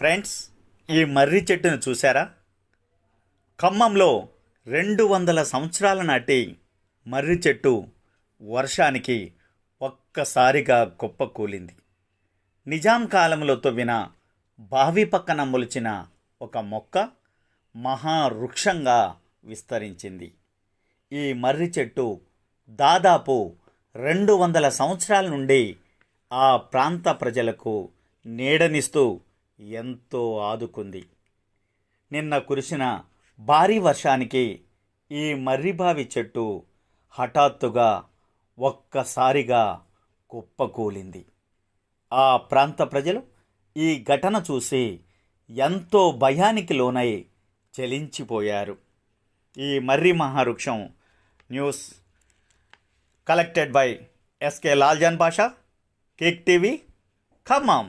Friends, ఈ మర్రి చెట్టును చూసారా? ఖమ్మంలో 200 సంవత్సరాల నాటి మర్రి చెట్టు వర్షానికి ఒక్కసారిగా కుప్పకూలింది. నిజాం కాలంలో తవ్విన బావి పక్కన మొలిచిన ఒక మొక్క మహావృక్షంగా విస్తరించింది. ఈ మర్రి చెట్టు దాదాపు 200 సంవత్సరాల నుండి ఆ ప్రాంత ప్రజలకు నీడనిస్తూ ఎంతో ఆదుకుంది. నిన్న కురిసిన భారీ వర్షానికి ఈ మర్రిబావి చెట్టు హఠాత్తుగా ఒక్కసారిగా కుప్పకూలింది. ఆ ప్రాంత ప్రజలు ఈ ఘటన చూసి ఎంతో భయానికి లోనై చలించిపోయారు. ఈ మర్రి మహావృక్షం news collected by SK Laljan Basha, Cake TV, Khammam.